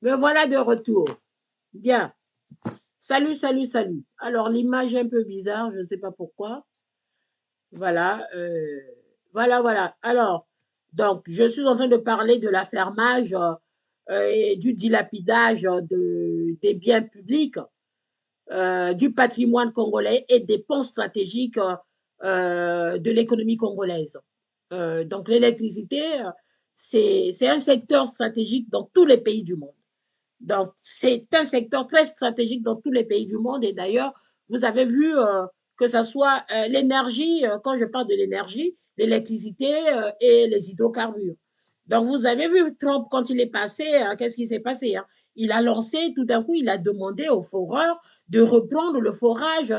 Me voilà de retour. Bien. Salut, salut, salut. Alors, l'image est un peu bizarre, je ne sais pas pourquoi. Voilà. Voilà. Alors, donc, je suis en train de parler de l'affermage et du dilapidage des biens publics, du patrimoine congolais et des ponts stratégiques de l'économie congolaise. Donc, l'électricité, c'est un secteur stratégique dans tous les pays du monde. Donc, c'est un secteur très stratégique dans tous les pays du monde. Et d'ailleurs, vous avez vu que ce soit l'énergie, quand je parle de l'énergie, l'électricité et les hydrocarbures. Donc, vous avez vu Trump, quand il est passé, qu'est-ce qui s'est passé, hein? Il a lancé, tout d'un coup, il a demandé aux foreurs de reprendre le forage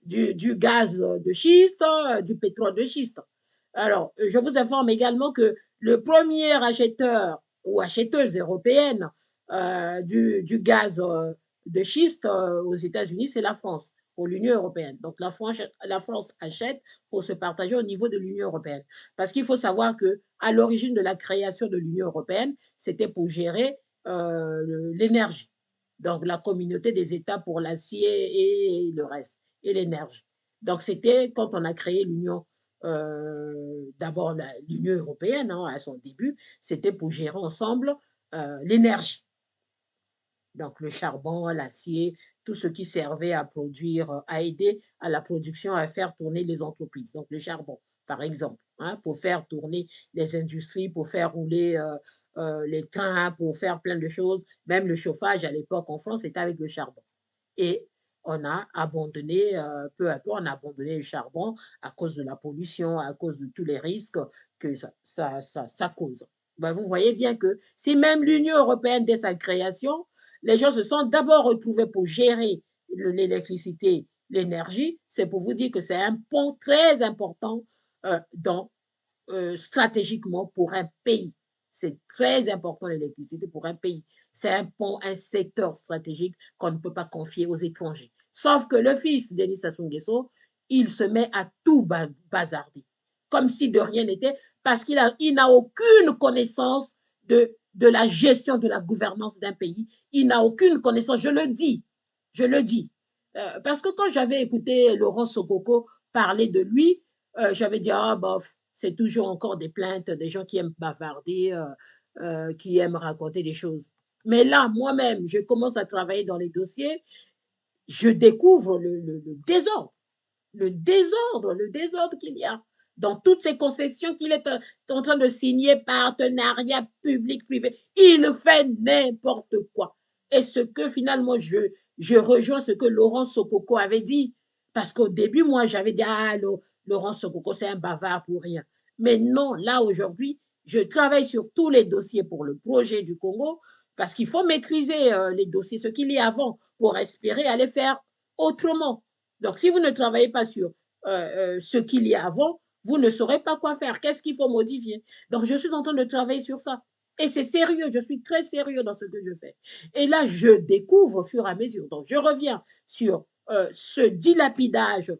du gaz de schiste, du pétrole de schiste. Alors, je vous informe également que le premier acheteur ou acheteuse européenne du gaz de schiste aux États-Unis, c'est la France, pour l'Union européenne. Donc la France achète pour se partager au niveau de l'Union européenne. Parce qu'il faut savoir que à l'origine de la création de l'Union européenne, c'était pour gérer l'énergie. Donc la communauté des États pour l'acier et le reste, et l'énergie. Donc c'était quand on a créé l'Union d'abord l'Union européenne hein, à son début, c'était pour gérer ensemble l'énergie. Donc le charbon, l'acier, tout ce qui servait à produire, à aider à la production, à faire tourner les entreprises. Donc le charbon, par exemple, hein, pour faire tourner les industries, pour faire rouler les trains, pour faire plein de choses. Même le chauffage à l'époque en France, c'était avec le charbon. Et on a abandonné, peu à peu, on a abandonné le charbon à cause de la pollution, à cause de tous les risques que ça cause. Ben, vous voyez bien que si même l'Union européenne, dès sa création, les gens se sont d'abord retrouvés pour gérer l'électricité, l'énergie, c'est pour vous dire que c'est un pont très important dans stratégiquement pour un pays. C'est très important l'électricité pour un pays. C'est un pont, un secteur stratégique qu'on ne peut pas confier aux étrangers. Sauf que le fils Denis Sassou Nguesso, il se met à tout bazarder, comme si de rien n'était, parce il n'a aucune connaissance de la gestion de la gouvernance d'un pays. Il n'a aucune connaissance, je le dis. Parce que quand j'avais écouté Laurent Sokoko parler de lui, j'avais dit, ah, bof, c'est toujours encore des plaintes, des gens qui aiment bavarder, qui aiment raconter des choses. Mais là, moi-même, je commence à travailler dans les dossiers, je découvre le désordre, le désordre qu'il y a dans toutes ces concessions qu'il est en train de signer, partenariat public-privé. Il fait n'importe quoi. Et ce que finalement, je rejoins ce que Laurent Sokoko avait dit. Parce qu'au début, moi, j'avais dit, ah, Laurent Sokoko, c'est un bavard pour rien. Mais non, là, aujourd'hui, je travaille sur tous les dossiers pour le projet du Congo parce qu'il faut maîtriser les dossiers, ce qu'il y a avant, pour espérer aller faire autrement. Donc, si vous ne travaillez pas sur ce qu'il y a avant, vous ne saurez pas quoi faire. Qu'est-ce qu'il faut modifier? Donc, je suis en train de travailler sur ça. Et c'est sérieux, je suis très sérieux dans ce que je fais. Et là, je découvre au fur et à mesure. Donc, je reviens sur ce dilapidage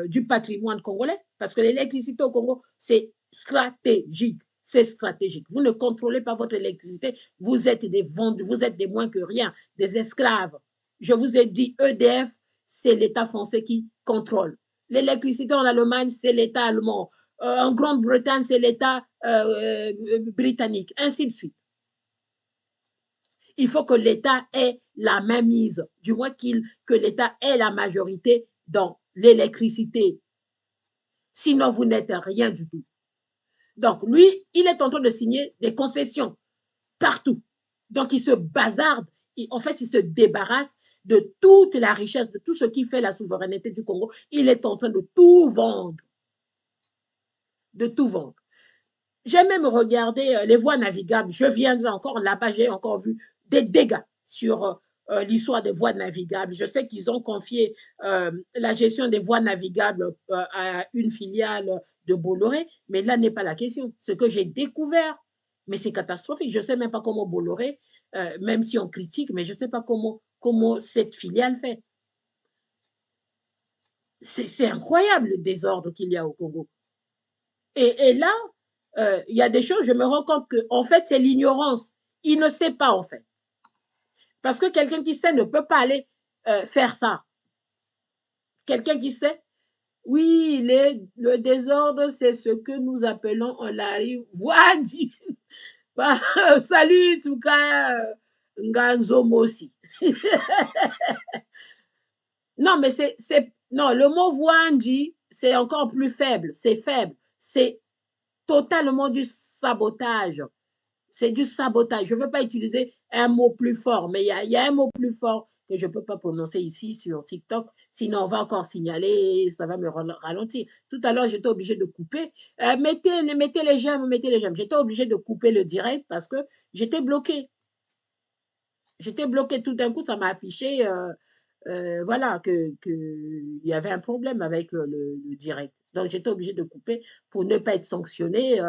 du patrimoine congolais, parce que l'électricité au Congo, c'est stratégique. C'est stratégique. Vous ne contrôlez pas votre électricité. Vous êtes des vendus, vous êtes des moins que rien, des esclaves. Je vous ai dit, EDF, c'est l'État français qui contrôle. L'électricité en Allemagne, c'est l'État allemand. En Grande-Bretagne, c'est l'État britannique, ainsi de suite. Il faut que l'État ait la même mise, du moins que l'État ait la majorité dans l'électricité. Sinon, vous n'êtes rien du tout. Donc, lui, il est en train de signer des concessions partout. Donc, il se bazarde. En fait, il se débarrasse de toute la richesse, de tout ce qui fait la souveraineté du Congo. Il est en train de tout vendre. De tout vendre. J'ai même regardé les voies navigables. Je viendrai encore là-bas, j'ai encore vu des dégâts sur l'histoire des voies navigables. Je sais qu'ils ont confié la gestion des voies navigables à une filiale de Bolloré, mais là n'est pas la question. Ce que j'ai découvert, mais c'est catastrophique. Je ne sais même pas comment Bolloré, même si on critique, mais je ne sais pas comment cette filiale fait. C'est incroyable le désordre qu'il y a au Congo. Et là, il y a des choses, je me rends compte que, en fait, c'est l'ignorance. Il ne sait pas, en fait. Parce que quelqu'un qui sait ne peut pas aller faire ça. Quelqu'un qui sait, oui, le désordre, c'est ce que nous appelons en Lari Wadi. Salut, Souka Nganzomosi. Non, mais non, le mot Wandi, c'est encore plus faible. C'est faible. C'est totalement du sabotage. C'est du sabotage. Je ne veux pas utiliser un mot plus fort, mais il y a un mot plus fort que je ne peux pas prononcer ici sur TikTok. Sinon, on va encore signaler, ça va me ralentir. Tout à l'heure, j'étais obligée de couper. Mettez les j'aime, mettez les j'aime. J'étais obligée de couper le direct parce que j'étais bloquée. J'étais bloquée tout d'un coup, ça m'a affiché, voilà, qu'il y avait un problème avec le direct. Donc, j'étais obligée de couper pour ne pas être sanctionnée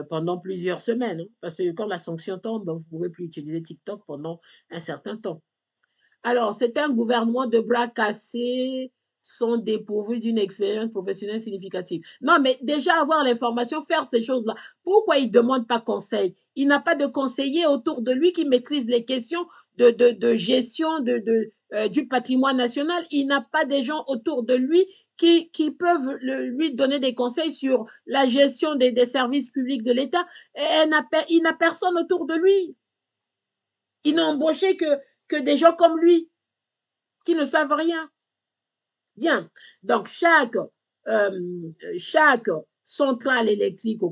pendant plusieurs semaines. Hein, parce que quand la sanction tombe, vous ne pouvez plus utiliser TikTok pendant un certain temps. Alors, c'est un gouvernement de bras cassés, sont dépourvus d'une expérience professionnelle significative. Non, mais déjà avoir l'information, faire ces choses-là, pourquoi il ne demande pas conseil? Il n'a pas de conseiller autour de lui qui maîtrise les questions de gestion du patrimoine national. Il n'a pas des gens autour de lui qui peuvent lui donner des conseils sur la gestion des services publics de l'État. Il n'a personne autour de lui. Il n'a embauché que des gens comme lui qui ne savent rien. Bien. Donc, chaque centrale électrique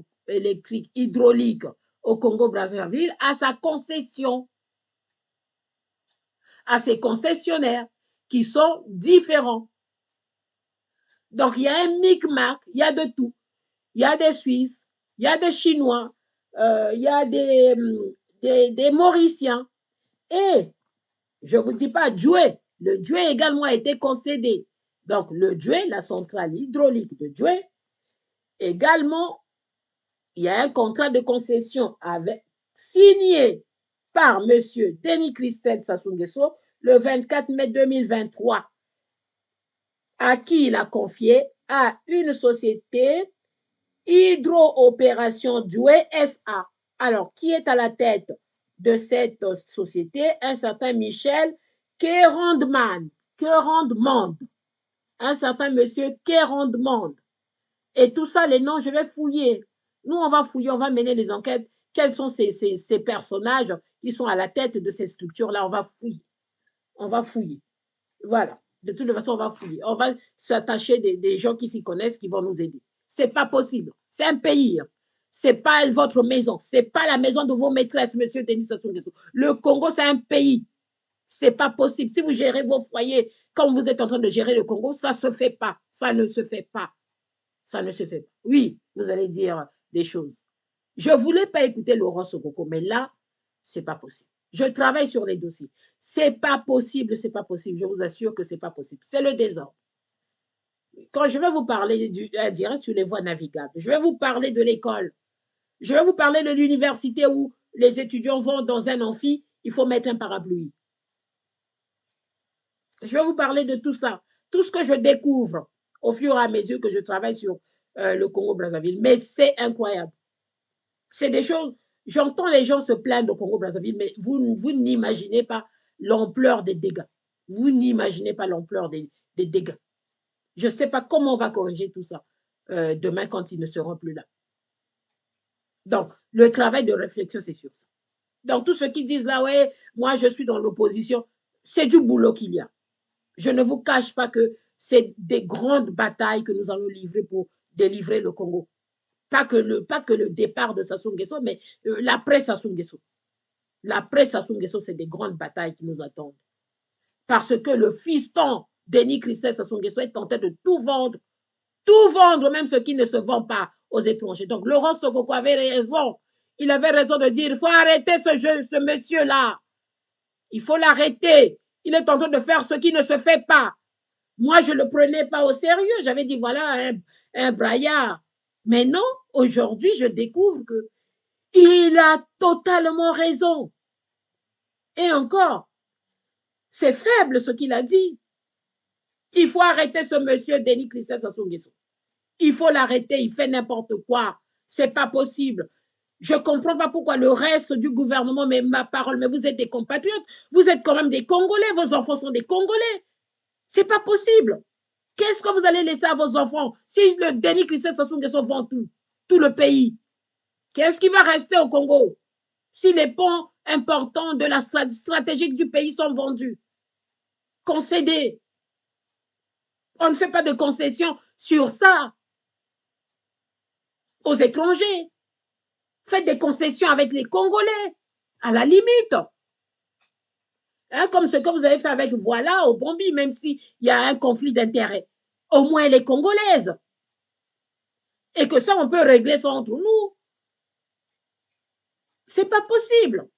hydraulique au Congo-Brazzaville a sa concession, a ses concessionnaires qui sont différents. Donc, il y a un micmac, il y a de tout. Il y a des Suisses, il y a des Chinois, il y a des Mauriciens. Et je ne vous dis pas Djoué. Le Djoué également a été concédé. Donc, le Djoué, la centrale hydraulique de Djoué, également, il y a un contrat de concession signé par M. Denis Christel Sassou Nguesso le 24 mai 2023, à qui il a confié à une société Hydro-Opération Djoué SA. Alors, qui est à la tête de cette société? Un certain Michel Kerandman. Un certain monsieur Kerandman. Et tout ça, les noms, je vais fouiller. Nous, on va fouiller, on va mener les enquêtes. Quels sont ces personnages qui sont à la tête de ces structures-là? On va fouiller. On va fouiller. Voilà. De toute façon, on va fouiller. On va s'attacher des gens qui s'y connaissent, qui vont nous aider. C'est pas possible. C'est un pays. C'est pas votre maison. C'est pas la maison de vos maîtresses, monsieur Denis Sassou Nguesso. Le Congo, c'est un pays. C'est pas possible. Si vous gérez vos foyers comme vous êtes en train de gérer le Congo, ça se fait pas. Ça ne se fait pas. Ça ne se fait pas. Oui, vous allez dire des choses. Je voulais pas écouter Laurent Sokoko, mais là, c'est pas possible. Je travaille sur les dossiers. C'est pas possible, c'est pas possible. Je vous assure que c'est pas possible. C'est le désordre. Quand je vais vous parler direct sur les voies navigables, je vais vous parler de l'école. Je vais vous parler de l'université où les étudiants vont dans un amphi, il faut mettre un parapluie. Je vais vous parler de tout ça. Tout ce que je découvre au fur et à mesure que je travaille sur le Congo-Brazzaville. Mais c'est incroyable. C'est des choses, j'entends les gens se plaindre au Congo-Brazzaville, mais vous n'imaginez pas l'ampleur des dégâts. Vous n'imaginez pas l'ampleur des dégâts. Je ne sais pas comment on va corriger tout ça demain quand ils ne seront plus là. Donc, le travail de réflexion, c'est sur ça. Donc, tous ceux qui disent là, ouais, moi, je suis dans l'opposition, c'est du boulot qu'il y a. Je ne vous cache pas que c'est des grandes batailles que nous allons livrer pour délivrer le Congo. Pas que le départ de Sassou Nguesso, mais l'après Sassou Nguesso. L'après Sassou Nguesso, c'est des grandes batailles qui nous attendent. Parce que le fiston Denis Christelle Sassou Nguesso est tenté de tout vendre, même ce qui ne se vend pas aux étrangers. Donc, Laurent Sokoko avait raison. Il avait raison de dire, il faut arrêter ce monsieur-là. Il faut l'arrêter. Il est en train de faire ce qui ne se fait pas. Moi, je ne le prenais pas au sérieux. J'avais dit, voilà, un braillard. Mais non, aujourd'hui, je découvre qu'il a totalement raison. Et encore, c'est faible ce qu'il a dit. Il faut arrêter ce monsieur Denis Christelle Sassou Nguesso. Il faut l'arrêter, il fait n'importe quoi. C'est pas possible. Je comprends pas pourquoi le reste du gouvernement, mais ma parole, mais vous êtes des compatriotes, vous êtes quand même des Congolais, vos enfants sont des Congolais. C'est pas possible. Qu'est-ce que vous allez laisser à vos enfants si le Denis Christelle Sassou Nguesso vend tout le pays? Qu'est-ce qui va rester au Congo si les ponts importants de la stratégique du pays sont vendus, concédés? On ne fait pas de concessions sur ça aux étrangers. Faites des concessions avec les Congolais, à la limite. Hein, comme ce que vous avez fait avec Voilà au Bombi, même s'il y a un conflit d'intérêts. Au moins les Congolaises. Et que ça, on peut régler ça entre nous. C'est pas possible.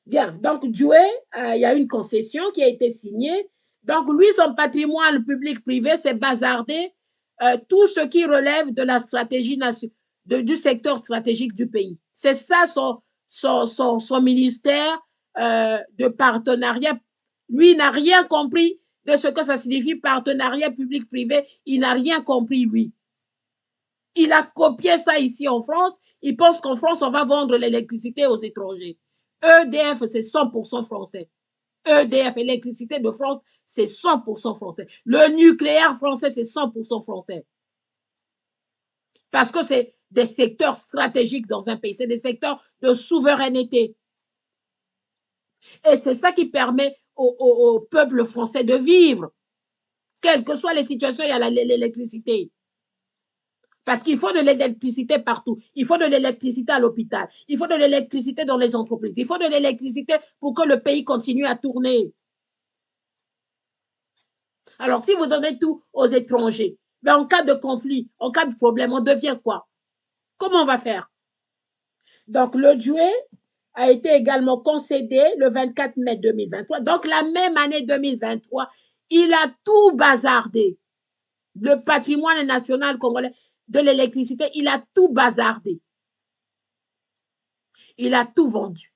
Bien, donc Doué, il y a une concession qui a été signée. Donc lui, son patrimoine public-privé, c'est bazardé tout ce qui relève de la stratégie du secteur stratégique du pays. C'est ça son ministère de partenariat. Lui, il n'a rien compris de ce que ça signifie partenariat public-privé. Il n'a rien compris, lui. Il a copié ça ici en France. Il pense qu'en France, on va vendre l'électricité aux étrangers. EDF, c'est 100% français. EDF, électricité de France, c'est 100% français. Le nucléaire français, c'est 100% français. Parce que c'est des secteurs stratégiques dans un pays. C'est des secteurs de souveraineté. Et c'est ça qui permet au peuple français de vivre. Quelles que soient les situations, il y a l'électricité. Parce qu'il faut de l'électricité partout. Il faut de l'électricité à l'hôpital. Il faut de l'électricité dans les entreprises. Il faut de l'électricité pour que le pays continue à tourner. Alors, si vous donnez tout aux étrangers, mais en cas de conflit, en cas de problème, on devient quoi? Comment on va faire? Donc, le Doué a été également concédé le 24 mai 2023. Donc, la même année 2023, il a tout bazardé. Le patrimoine national congolais de l'électricité, il a tout bazardé. Il a tout vendu.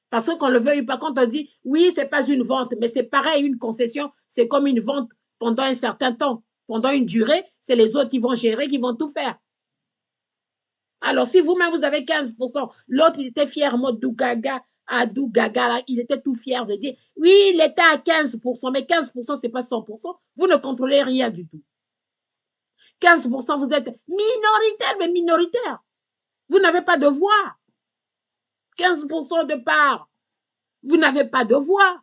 Parce qu'on le veuille pas, quand on dit oui, c'est pas une vente, mais c'est pareil, une concession, c'est comme une vente pendant un certain temps. Pendant une durée, c'est les autres qui vont gérer, qui vont tout faire. Alors, si vous-même, vous avez 15%, l'autre, il était fier, mode Dougaga, à Dougaga, là, il était tout fier de dire, oui, il était à 15%, mais 15%, c'est pas 100%. Vous ne contrôlez rien du tout. 15%, vous êtes minoritaire, mais minoritaire. Vous n'avez pas de voix. 15% de part. Vous n'avez pas de voix.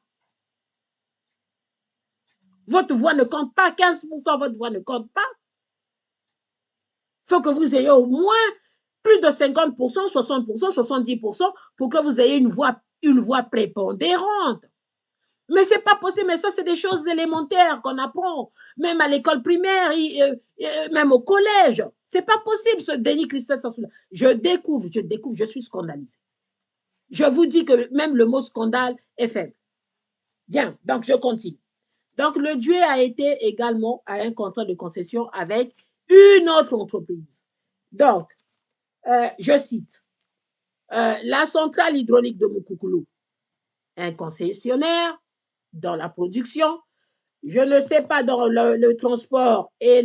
Votre voix ne compte pas. 15%, votre voix ne compte pas. Il faut que vous ayez au moins plus de 50%, 60%, 70% pour que vous ayez une voix prépondérante. Mais c'est pas possible, mais ça, c'est des choses élémentaires qu'on apprend, même à l'école primaire, même au collège. C'est pas possible, ce Denis Christelle Sassou. Je découvre, je suis scandalisée. Je vous dis que même le mot scandale est faible. Bien, donc je continue. Donc, le Doué a été également à un contrat de concession avec une autre entreprise. Donc, je cite, la centrale hydraulique de Mukukulu, un concessionnaire dans la production, je ne sais pas dans le transport et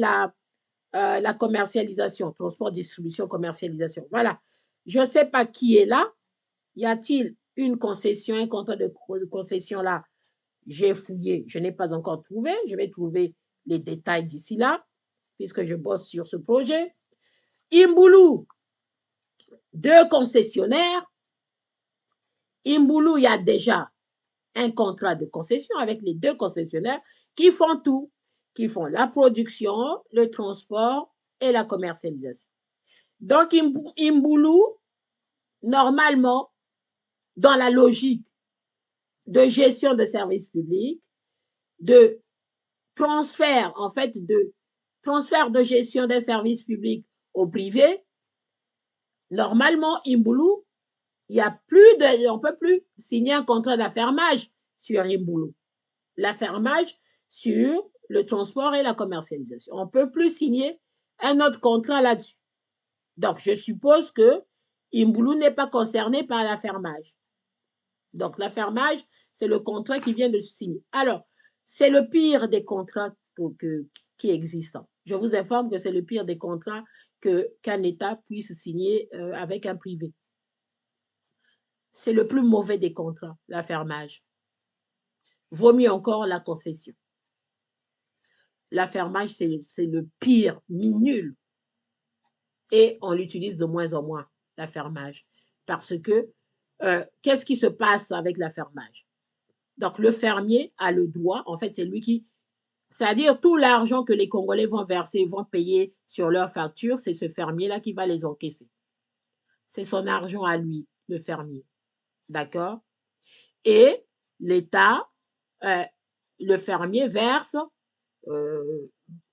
la commercialisation, transport, distribution, commercialisation. Voilà. Je ne sais pas qui est là. Y a-t-il une concession, un contrat de concession là? J'ai fouillé, je n'ai pas encore trouvé. Je vais trouver les détails d'ici là, puisque je bosse sur ce projet. Imboulou, 2 concessionnaires. Imboulou, il y a déjà un contrat de concession avec les 2 concessionnaires qui font tout, qui font la production, le transport et la commercialisation. Donc, Imboulou, normalement, dans la logique de gestion de services publics, de transfert, en fait, de transfert de gestion des services publics au privé, normalement, Imboulou, il y a plus de, on ne peut plus signer un contrat d'affermage sur Imboulou. L'affermage sur le transport et la commercialisation. On ne peut plus signer un autre contrat là-dessus. Donc, je suppose que Imboulou n'est pas concerné par l'affermage. Donc, l'affermage, c'est le contrat qui vient de se signer. Alors, c'est le pire des contrats qui existent. Je vous informe que c'est le pire des contrats qu'un État puisse signer avec un privé. C'est le plus mauvais des contrats, l'affermage. Vaut mieux encore la concession. L'affermage, c'est le pire, nul. Et on l'utilise de moins en moins, l'affermage. Parce que, qu'est-ce qui se passe avec l'affermage? Donc, le fermier a le droit, en fait, c'est lui qui, c'est-à-dire tout l'argent que les Congolais vont verser, vont payer sur leurs factures, c'est ce fermier-là qui va les encaisser. C'est son argent à lui, le fermier. D'accord? Et l'État, le fermier verse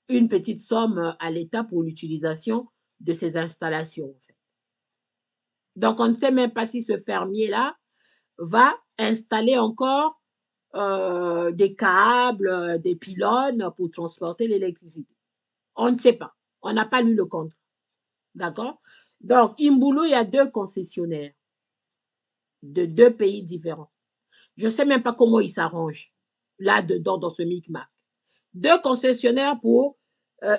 une petite somme à l'État pour l'utilisation de ces installations. En fait. Donc, on ne sait même pas si ce fermier-là va installer encore des câbles, des pylônes pour transporter l'électricité. On ne sait pas. On n'a pas lu le contrat. D'accord? Donc, Imboulou, il y a 2 concessionnaires de 2 pays différents. Je ne sais même pas comment ils s'arrangent là-dedans, dans ce micmac. 2 concessionnaires pour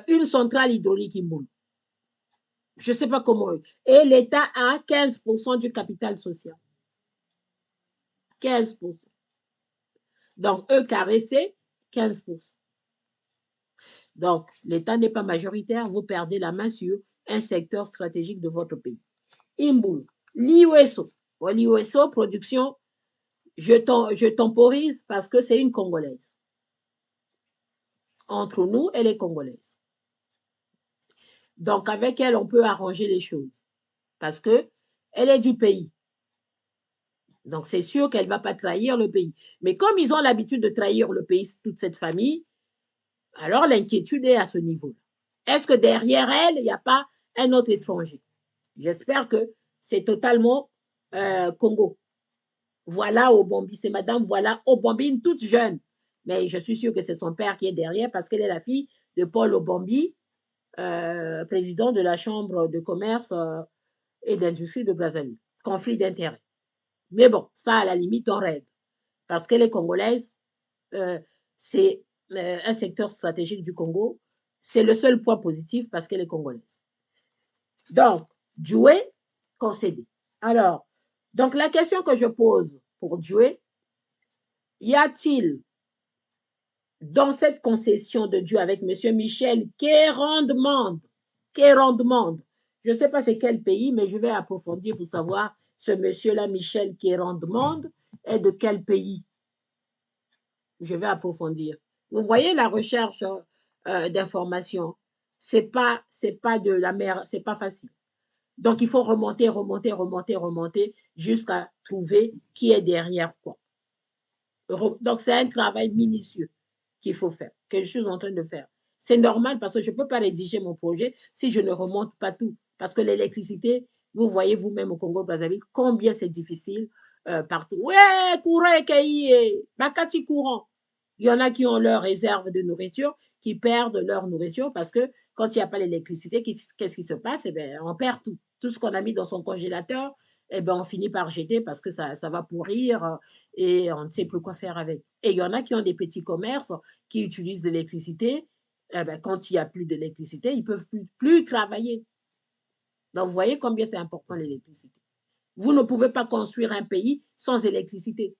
une centrale hydraulique Imboulou. Je ne sais pas comment. Et l'État a 15% du capital social. 15%. Donc, eux caressés, 15%. Donc, l'État n'est pas majoritaire, vous perdez la main sur un secteur stratégique de votre pays. Imboulou, l'IOSO. L'IOSO, production, je temporise parce que c'est une Congolaise. Entre nous, elle est Congolaise. Donc, avec elle, on peut arranger les choses parce que elle est du pays. Donc, c'est sûr qu'elle ne va pas trahir le pays. Mais comme ils ont l'habitude de trahir le pays, toute cette famille, alors l'inquiétude est à ce niveau. Est-ce que derrière elle, il n'y a pas un autre étranger? J'espère que c'est totalement Congo. Voilà Obombi, c'est Madame Voilà Obombi, une toute jeune. Mais je suis sûre que c'est son père qui est derrière parce qu'elle est la fille de Paul Obombi, président de la Chambre de commerce et d'industrie de Brazzaville. Conflit d'intérêts. Mais bon, ça, à la limite, on règle. Parce qu'elle est congolaise, c'est un secteur stratégique du Congo. C'est le seul point positif parce qu'elle est congolaise. Donc, Djoué, concédé. Alors, donc la question que je pose pour Djoué, y a-t-il dans cette concession de Dieu avec M. Michel Kérandemande, je ne sais pas c'est quel pays, mais je vais approfondir pour savoir ce monsieur-là, Michel Kérandemande, est de quel pays. Je vais approfondir. Vous voyez la recherche d'informations, c'est pas de la mer, c'est pas facile. Donc il faut remonter jusqu'à trouver qui est derrière quoi. Donc c'est un travail minutieux qu'il faut faire, que je suis en train de faire. C'est normal parce que je ne peux pas rédiger mon projet si je ne remonte pas tout. Parce que l'électricité, vous voyez vous-même au Congo-Brazzaville, combien c'est difficile partout. Ouais, courant, bakati courant. Il y en a qui ont leur réserve de nourriture, qui perdent leur nourriture parce que quand il n'y a pas l'électricité, qu'est-ce qui se passe? Eh bien, on perd tout. Tout ce qu'on a mis dans son congélateur, eh ben, on finit par jeter parce que ça va pourrir et on ne sait plus quoi faire avec. Et il y en a qui ont des petits commerces qui utilisent l'électricité Eh ben, quand il n'y a plus d'électricité, ils ne peuvent plus travailler. Donc, vous voyez combien c'est important l'électricité. Vous ne pouvez pas construire un pays sans électricité.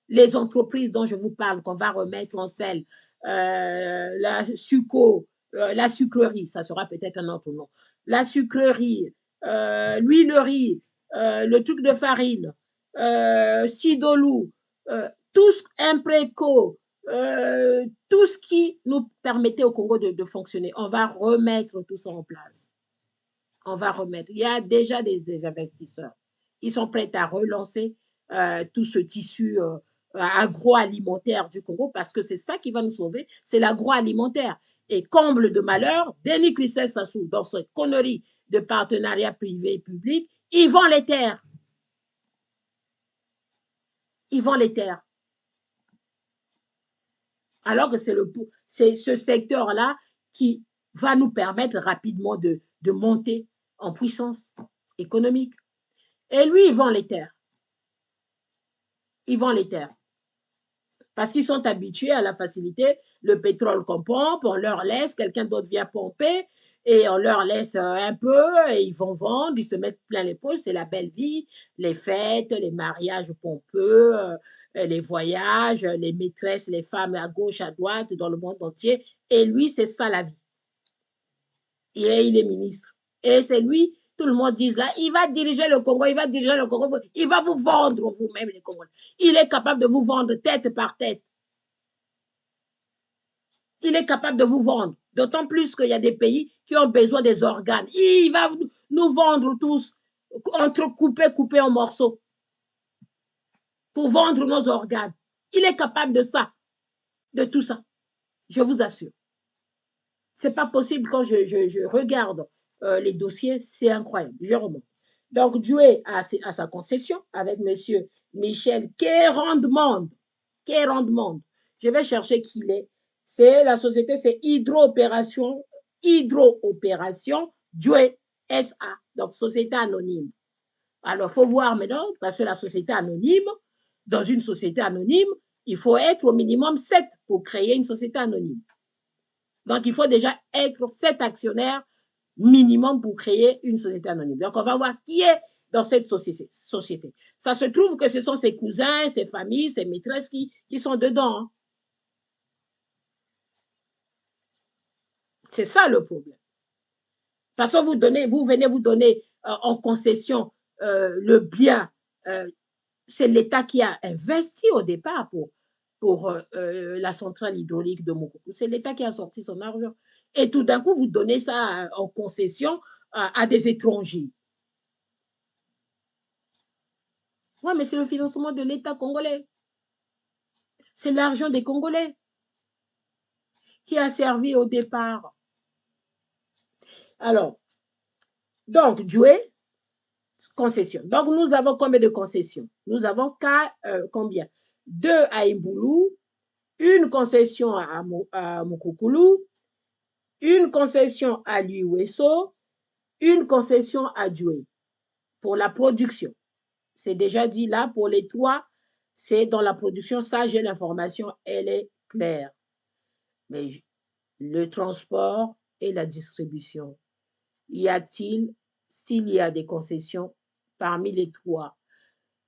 Les entreprises dont je vous parle, qu'on va remettre en selle, la succo, la sucrerie, ça sera peut-être un autre nom, la sucrerie, l'huilerie, le truc de farine, Sidolou, tous Impreco, tout ce qui nous permettait au Congo de fonctionner. On va remettre tout ça en place. On va remettre. Il y a déjà des investisseurs. Ils sont prêts à relancer tout ce tissu agroalimentaire du Congo parce que c'est ça qui va nous sauver, c'est l'agroalimentaire. Et comble de malheur, Denis Christel Sassou, dans cette connerie de partenariat privé-public, ils vendent les terres. Ils vendent les terres. Alors que c'est ce secteur-là qui va nous permettre rapidement de monter en puissance économique. Et lui, il vend les terres. Ils vendent les terres. Parce qu'ils sont habitués à la facilité. Le pétrole qu'on pompe, on leur laisse, quelqu'un d'autre vient pomper et on leur laisse un peu et ils vont vendre, ils se mettent plein les poches, c'est la belle vie, les fêtes, les mariages pompeux, les voyages, les maîtresses, les femmes à gauche, à droite, dans le monde entier. Et lui, c'est ça la vie. Et il est ministre. Et c'est lui, tout le monde dit là, il va diriger le Congo, il va diriger le Congo, il va vous vendre vous-même les Congolais. Il est capable de vous vendre tête par tête. Il est capable de vous vendre. D'autant plus qu'il y a des pays qui ont besoin des organes. Il va nous vendre tous, couper en morceaux pour vendre nos organes. Il est capable de ça, de tout ça. Je vous assure. C'est pas possible quand je regarde les dossiers, c'est incroyable. Je remonte. Donc, Dieu a sa concession avec M. Michel Quérandemond. Je vais chercher qui il est. C'est la société, c'est Hydro-Opération Dieu SA, donc société anonyme. Alors, il faut voir maintenant, parce que la société anonyme, dans une société anonyme, il faut être au minimum 7 pour créer une société anonyme. Donc, il faut déjà être 7 actionnaires minimum pour créer une société anonyme. Donc, on va voir qui est dans cette société. Ça se trouve que ce sont ses cousins, ses familles, ses maîtresses qui sont dedans. Hein. C'est ça le problème. Parce que vous venez vous donner en concession le bien. C'est l'État qui a investi au départ pour la centrale hydraulique de Mokoko. C'est l'État qui a sorti son argent. Et tout d'un coup, vous donnez ça en concession à des étrangers. Oui, mais c'est le financement de l'État congolais. C'est l'argent des Congolais qui a servi au départ. Alors, donc, Doué, concession. Donc, nous avons combien de concessions? Nous avons combien? 2 à Imboulou, une concession à Mukukulu, une concession à Liweso, une concession à Doué pour la production. C'est déjà dit là, pour les 3, c'est dans la production. Ça, j'ai l'information, elle est claire. Mais le transport et la distribution, s'il y a des concessions parmi les 3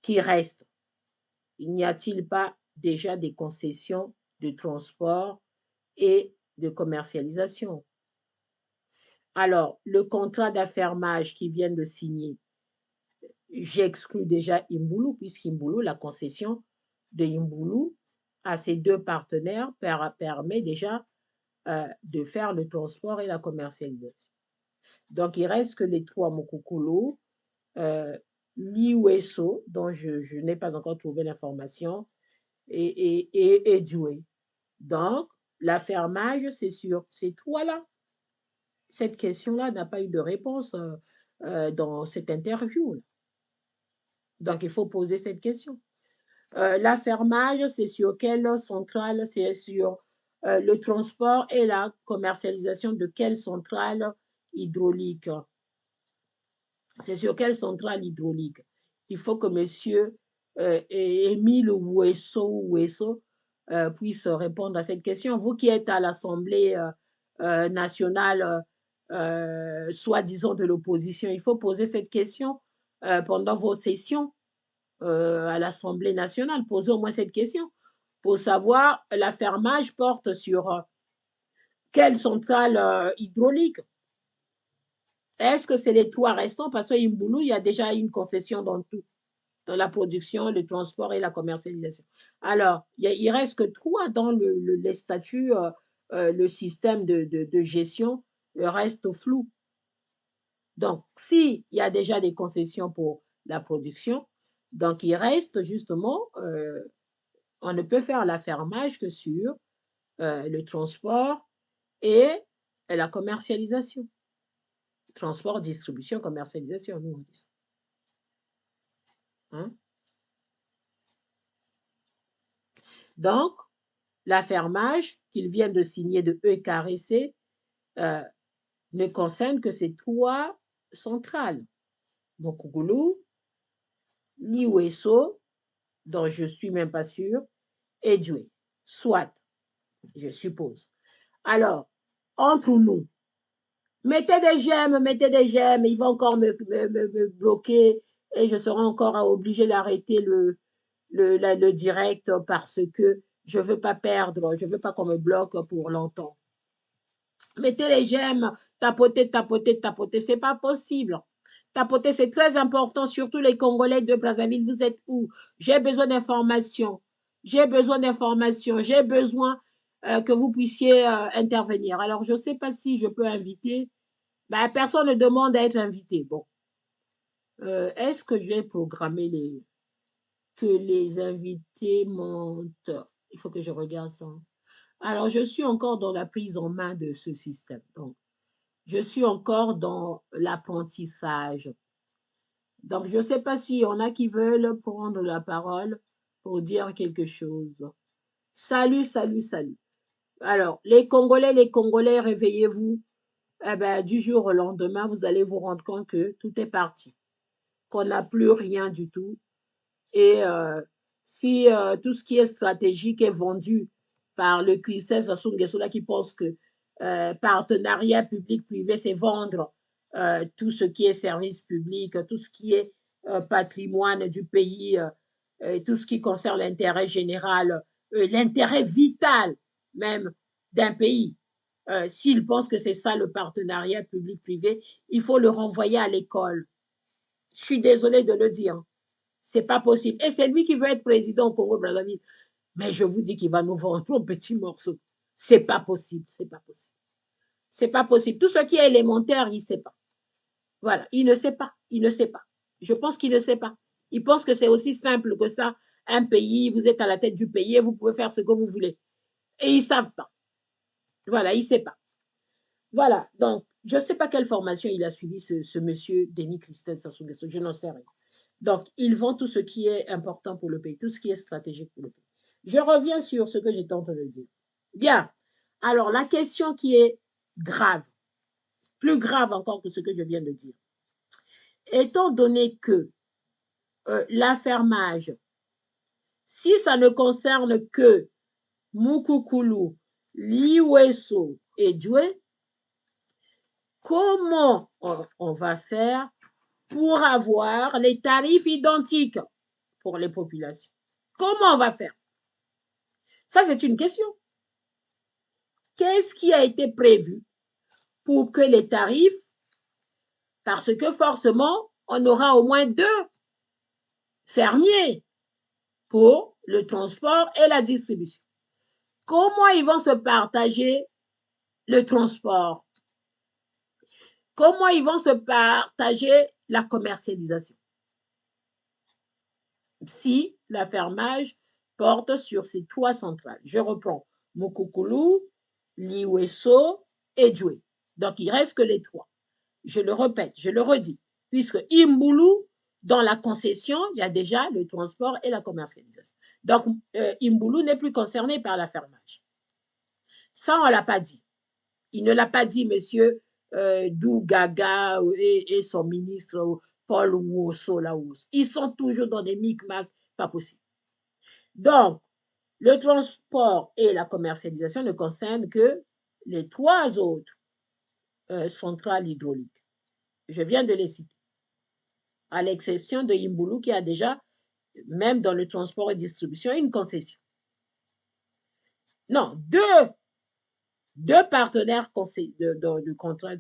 qui restent, il n'y a-t-il pas déjà des concessions de transport et de commercialisation? Alors, le contrat d'affermage qu'ils viennent de signer, j'exclus déjà Imboulou, puisqu'Imboulou, la concession de Imboulou à ces 2 partenaires permet déjà de faire le transport et la commercialisation. Donc, il reste que les 3 Mokokolo, Liweso, dont je n'ai pas encore trouvé l'information, et Doué. Donc, l'affermage, c'est sur ces 3-là. Cette question-là n'a pas eu de réponse dans cette interview. Donc, il faut poser cette question. L'affermage, c'est sur quelle centrale? C'est sur le transport et la commercialisation de quelle centrale hydraulique? C'est sur quelle centrale hydraulique? Il faut que monsieur Émile Ouesso puisse répondre à cette question. Vous qui êtes à l'Assemblée national, soi-disant de l'opposition. Il faut poser cette question pendant vos sessions à l'Assemblée nationale. Posez au moins cette question pour savoir l'affermage porte sur quelle centrale hydraulique. Est-ce que c'est les trois restants? Parce qu'à Imboulou, il y a déjà une concession dans tout, dans la production, le transport et la commercialisation. Alors, il reste que trois dans les statuts, le système de gestion reste flou. Donc, s'il y a déjà des concessions pour la production, donc il reste justement, on ne peut faire l'affermage que sur le transport et la commercialisation. Transport, distribution, commercialisation, nous on dit ça. Hein? Donc, l'affermage qu'ils viennent de signer de EKRC ne concerne que ces trois centrales. Mokugulu, Liweso, dont je ne suis même pas sûre, et Djoué. Soit, je suppose. Alors, entre nous, mettez des j'aime, ils vont encore me bloquer et je serai encore obligée d'arrêter le direct parce que je ne veux pas perdre, je ne veux pas qu'on me bloque pour longtemps. Mettez les j'aime, tapotez, c'est pas possible. Tapoter, c'est très important, surtout les Congolais de Brazzaville, vous êtes où? J'ai besoin d'informations, j'ai besoin que vous puissiez intervenir. Alors, je ne sais pas si je peux inviter. Ben, personne ne demande à être invité. Bon. Est-ce que je vais programmer que les invités montent? Il faut que je regarde ça. Alors, je suis encore dans la prise en main de ce système. Donc, je suis encore dans l'apprentissage. Donc, je ne sais pas s'il y en a qui veulent prendre la parole pour dire quelque chose. Salut. Alors, les Congolais, réveillez-vous. Eh ben, du jour au lendemain, vous allez vous rendre compte que tout est parti, qu'on n'a plus rien du tout. Et si tout ce qui est stratégique est vendu par le Christophe Sassou Nguesso qui pense que partenariat public-privé, c'est vendre tout ce qui est service public, tout ce qui est patrimoine du pays, tout ce qui concerne l'intérêt général, l'intérêt vital même d'un pays. S'il pense que c'est ça le partenariat public-privé, il faut le renvoyer à l'école. Je suis désolée de le dire. C'est pas possible. Et c'est lui qui veut être président au Congo-Brazzaville. Mais je vous dis qu'il va nous vendre un petit morceau. C'est pas possible. C'est pas possible. Tout ce qui est élémentaire, il ne sait pas. Voilà. Il ne sait pas. Je pense qu'il ne sait pas. Il pense que c'est aussi simple que ça. Un pays, vous êtes à la tête du pays et vous pouvez faire ce que vous voulez. Et ils ne savent pas. Voilà, il ne sait pas. Voilà. Donc, je ne sais pas quelle formation il a suivi, ce monsieur Denis Christophe Sassou Nguesso. Je n'en sais rien. Donc, ils vont tout ce qui est important pour le pays, tout ce qui est stratégique pour le pays. Je reviens sur ce que j'étais en train de dire. Bien. Alors, la question qui est grave, plus grave encore que ce que je viens de dire, étant donné que l'affermage, si ça ne concerne que Mukukulu, Liweso et Djoué, comment on va faire pour avoir les tarifs identiques pour les populations? Comment on va faire? Ça, c'est une question. Qu'est-ce qui a été prévu pour que les tarifs, parce que forcément, on aura au moins 2 fermiers pour le transport et la distribution. Comment ils vont se partager le transport? Comment ils vont se partager la commercialisation? Si l'affermage porte sur ces 3 centrales. Je reprends Mukukulu, Liweso et Djoué. Donc, il reste que les 3. Je le répète, je le redis, puisque Imboulou, dans la concession, il y a déjà le transport et la commercialisation. Donc, Imboulou n'est plus concerné par l'affermage. Ça, on ne l'a pas dit. Il ne l'a pas dit, monsieur Dougaga et son ministre Paul Wosso. Ils sont toujours dans des micmacs, pas possible. Donc, le transport et la commercialisation ne concernent que les 3 autres centrales hydrauliques. Je viens de les citer, à l'exception de Yimbulu qui a déjà, même dans le transport et distribution, une concession. Non, deux partenaires de contrat,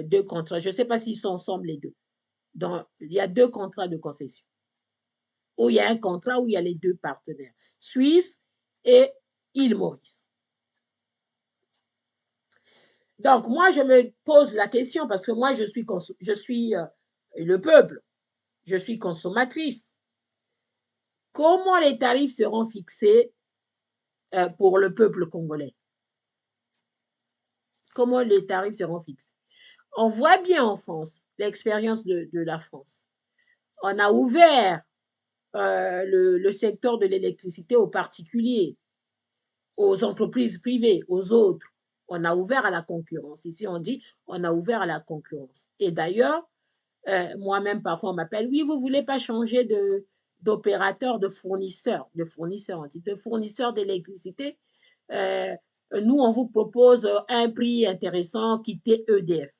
deux contrats. Je ne sais pas s'ils sont ensemble les deux. Il y a 2 contrats de concession. Où il y a un contrat où il y a les 2 partenaires, Suisse et île Maurice. Donc, moi, je me pose la question parce que moi, je suis le peuple, je suis consommatrice. Comment les tarifs seront fixés pour le peuple congolais? Comment les tarifs seront fixés? On voit bien en France l'expérience de la France. On a ouvert le secteur de l'électricité aux particuliers, aux entreprises privées, aux autres. On a ouvert à la concurrence. Ici, on dit on a ouvert à la concurrence. Et d'ailleurs, moi-même, parfois, on m'appelle, oui, vous ne voulez pas changer d'opérateur, de fournisseur, on dit, de fournisseur d'électricité. Nous, on vous propose un prix intéressant, quittez EDF.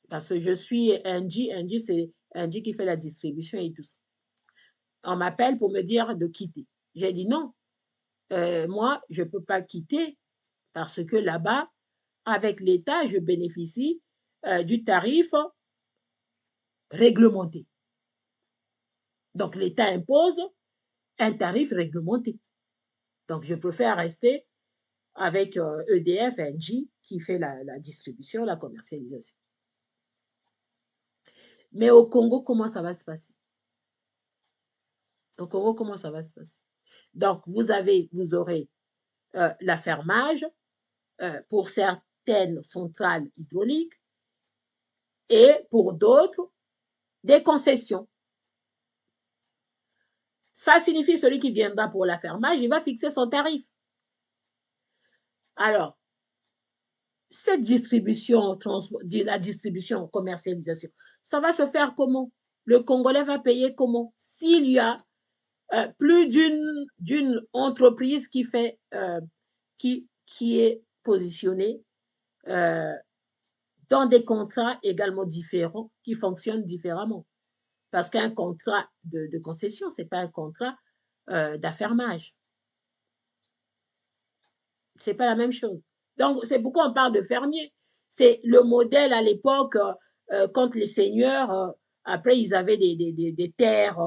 Parce que je suis Engie, c'est Engie qui fait la distribution et tout ça. On m'appelle pour me dire de quitter. J'ai dit non, moi, je ne peux pas quitter parce que là-bas, avec l'État, je bénéficie du tarif réglementé. Donc, l'État impose un tarif réglementé. Donc, je préfère rester avec EDF, Engie, qui fait la distribution, la commercialisation. Mais au Congo, comment ça va se passer? Au Congo, comment ça va se passer? Donc, vous aurez l'affermage pour certaines centrales hydrauliques et pour d'autres, des concessions. Ça signifie celui qui viendra pour l'affermage, il va fixer son tarif. Alors, cette distribution, la distribution, commercialisation, ça va se faire comment? Le Congolais va payer comment? S'il y a plus d'une entreprise qui fait, qui est positionnée dans des contrats également différents, qui fonctionnent différemment. Parce qu'un contrat de concession, ce n'est pas un contrat d'affermage. Ce n'est pas la même chose. Donc, c'est pourquoi on parle de fermier. C'est le modèle à l'époque, quand les seigneurs, après, ils avaient des terres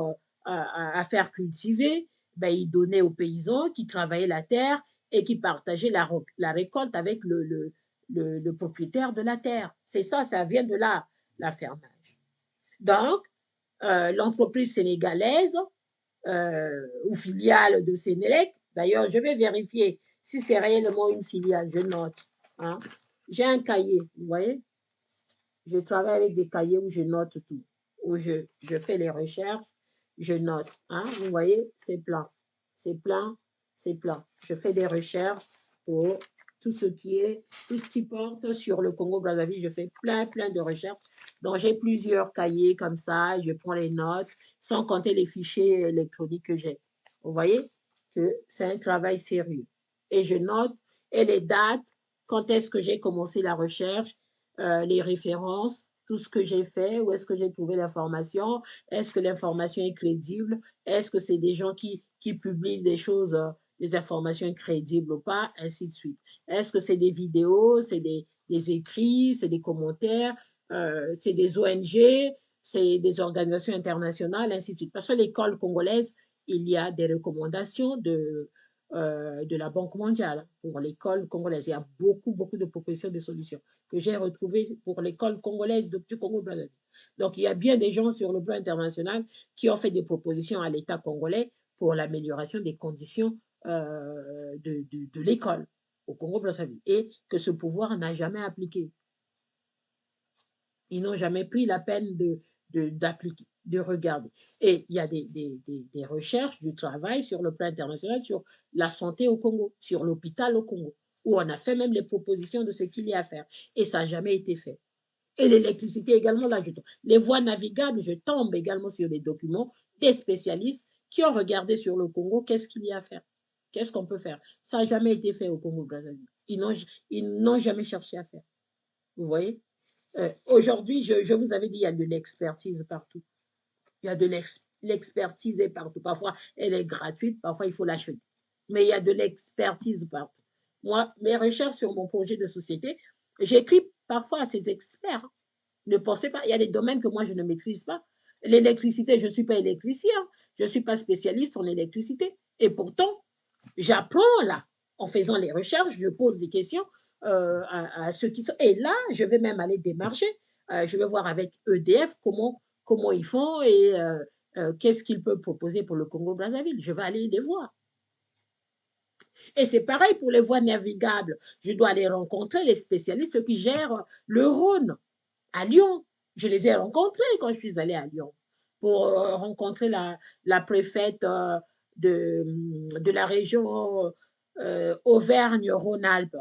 à faire cultiver, ben, ils donnaient aux paysans qui travaillaient la terre et qui partageaient la récolte avec le propriétaire de la terre. C'est ça vient de là, l'affermage. Donc, l'entreprise sénégalaise ou filiale de Sénélec, d'ailleurs, je vais vérifier si c'est réellement une filiale, je note. Hein. J'ai un cahier, vous voyez? Je travaille avec des cahiers où je note tout, où je fais les recherches, je note. Hein. Vous voyez, c'est plein. C'est plein, c'est plein. Je fais des recherches pour tout ce qui porte sur le Congo-Brazzaville. Je fais plein de recherches. Donc, j'ai plusieurs cahiers comme ça, je prends les notes, sans compter les fichiers électroniques que j'ai. Vous voyez que c'est un travail sérieux. Et je note, et les dates, quand est-ce que j'ai commencé la recherche, les références, tout ce que j'ai fait, où est-ce que j'ai trouvé l'information, est-ce que l'information est crédible, est-ce que c'est des gens qui publient des choses, des informations crédibles ou pas, ainsi de suite. Est-ce que c'est des vidéos, c'est des écrits, c'est des commentaires, c'est des ONG, c'est des organisations internationales, ainsi de suite. Parce que l'école congolaise, il y a des recommandations de la Banque mondiale pour l'école congolaise. Il y a beaucoup de propositions de solutions que j'ai retrouvées pour l'école congolaise du Congo-Brazzaville. Donc, il y a bien des gens sur le plan international qui ont fait des propositions à l'État congolais pour l'amélioration des conditions de l'école au Congo-Brazzaville et que ce pouvoir n'a jamais appliqué. Ils n'ont jamais pris la peine d'appliquer, de regarder. Et il y a des recherches, du travail sur le plan international sur la santé au Congo, sur l'hôpital au Congo, où on a fait même les propositions de ce qu'il y a à faire. Et ça n'a jamais été fait. Et l'électricité également, là, les voies navigables, je tombe également sur des documents des spécialistes qui ont regardé sur le Congo qu'est-ce qu'il y a à faire. Qu'est-ce qu'on peut faire? Ça n'a jamais été fait au Congo-Brazzaville. Ils n'ont jamais cherché à faire. Vous voyez? Aujourd'hui, je vous avais dit, il y a de l'expertise partout. Il y a de l'expertise est partout. Parfois, elle est gratuite, parfois, il faut l'acheter. Mais il y a de l'expertise partout. Moi, mes recherches sur mon projet de société, j'écris parfois à ces experts. Ne pensez pas, il y a des domaines que moi, je ne maîtrise pas. L'électricité, je ne suis pas électricien, je ne suis pas spécialiste en électricité. Et pourtant, j'apprends là, en faisant les recherches, je pose des questions à ceux qui sont. Et là, je vais même aller démarcher. Je vais voir avec EDF comment ils font et qu'est-ce qu'ils peuvent proposer pour le Congo-Brazzaville. Je vais aller les voir. Et c'est pareil pour les voies navigables. Je dois aller rencontrer les spécialistes, ceux qui gèrent le Rhône à Lyon. Je les ai rencontrés quand je suis allée à Lyon pour rencontrer la préfète de la région Auvergne-Rhône-Alpes.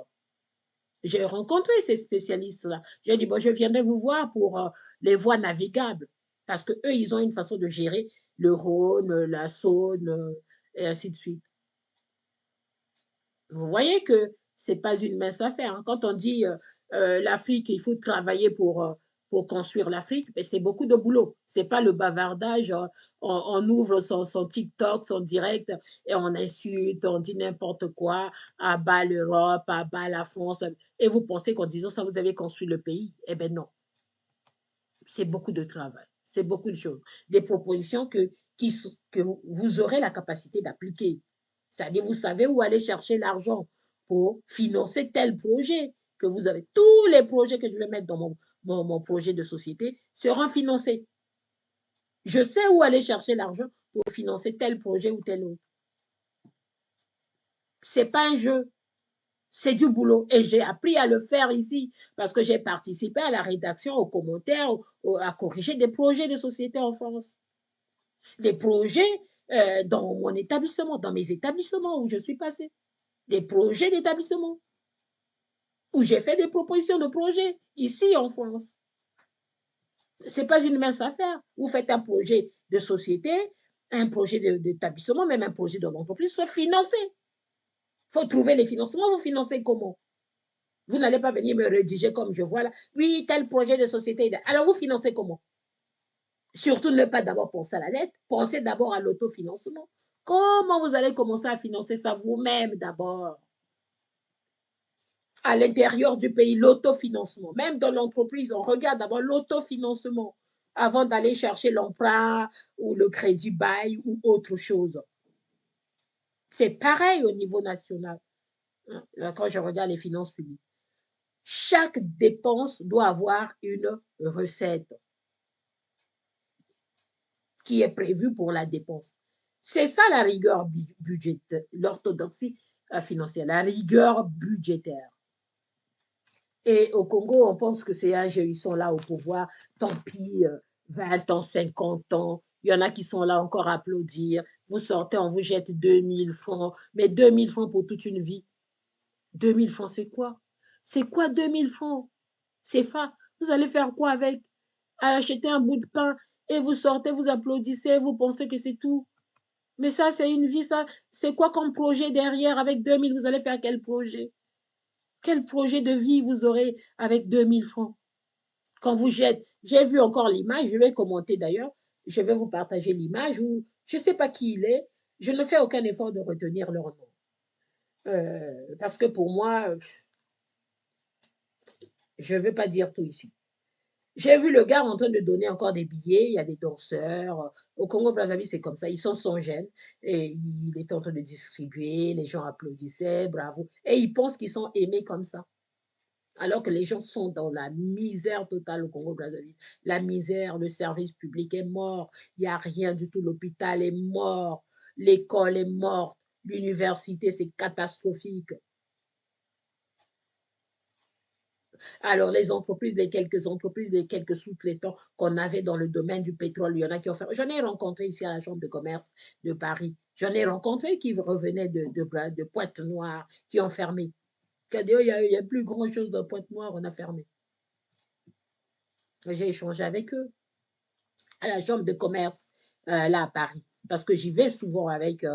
J'ai rencontré ces spécialistes-là. J'ai dit, bon, je viendrai vous voir pour les voies navigables. Parce qu'eux, ils ont une façon de gérer le Rhône, la Saône, et ainsi de suite. Vous voyez que c'est pas une mince affaire, hein. Quand on dit l'Afrique, il faut travailler pour construire l'Afrique, mais c'est beaucoup de boulot. C'est pas le bavardage. On ouvre son TikTok, son direct, et on insulte, on dit n'importe quoi, à bas l'Europe, à bas la France. Et vous pensez qu'en disant ça, vous avez construit le pays? Eh bien non, c'est beaucoup de travail, c'est beaucoup de choses. Des propositions que vous aurez la capacité d'appliquer. C'est-à-dire, vous savez où aller chercher l'argent pour financer tel projet que vous avez. Tous les projets que je vais mettre dans mon projet de société seront financés. Je sais où aller chercher l'argent pour financer tel projet ou tel autre. C'est pas un jeu, c'est du boulot. Et j'ai appris à le faire ici parce que j'ai participé à la rédaction, aux commentaires, à corriger des projets de société en France. Des projets dans mon établissement, dans mes établissements où je suis passée. Des projets d'établissement où j'ai fait des propositions de projets ici en France. Ce n'est pas une mince affaire. Vous faites un projet de société, un projet d'établissement, même un projet de l'entreprise, soit financé. Il faut trouver les financements. Vous financez comment? Vous n'allez pas venir me rédiger comme je vois là. Oui, tel projet de société. Alors, vous financez comment? Surtout ne pas d'abord penser à la dette. Pensez d'abord à l'autofinancement. Comment vous allez commencer à financer ça vous-même d'abord? À l'intérieur du pays, l'autofinancement. Même dans l'entreprise, on regarde d'abord l'autofinancement avant d'aller chercher l'emprunt ou le crédit bail ou autre chose. C'est pareil au niveau national. Quand je regarde les finances publiques, chaque dépense doit avoir une recette qui est prévue pour la dépense. C'est ça la rigueur budgétaire, l'orthodoxie financière, la rigueur budgétaire. Et au Congo, on pense que ces âges, ils sont là au pouvoir, tant pis, 20 ans, 50 ans. Il y en a qui sont là encore à applaudir. Vous sortez, on vous jette 2000 francs. Mais 2000 francs pour toute une vie. 2000 francs, c'est quoi? C'est quoi 2000 francs? C'est ça. Vous allez faire quoi avec? Acheter un bout de pain et vous sortez, vous applaudissez, vous pensez que c'est tout. Mais ça, c'est une vie, ça. C'est quoi comme projet derrière? Avec 2000, vous allez faire quel projet? Quel projet de vie vous aurez avec 2000 francs? Quand vous jettez, j'ai vu encore l'image, je vais commenter d'ailleurs, je vais vous partager l'image où je ne sais pas qui il est, je ne fais aucun effort de retenir leur nom. Parce que pour moi, je ne veux pas dire tout ici. J'ai vu le gars en train de donner encore des billets, il y a des danseurs. Au Congo-Brazzaville, c'est comme ça, ils sont sans gêne. Et il est en train de distribuer, les gens applaudissaient, bravo. Et ils pensent qu'ils sont aimés comme ça. Alors que les gens sont dans la misère totale au Congo-Brazzaville. La misère, le service public est mort, il n'y a rien du tout, l'hôpital est mort, l'école est morte, l'université, c'est catastrophique. Alors, les quelques entreprises, les quelques sous-traitants qu'on avait dans le domaine du pétrole, il y en a qui ont fait. J'en ai rencontré ici à la Chambre de commerce de Paris. J'en ai rencontré qui revenaient de Pointe-Noire, qui ont fermé. Il n'y a plus grand-chose dans Pointe-Noire, on a fermé. J'ai échangé avec eux à la Chambre de commerce là à Paris. parce que j'y vais souvent avec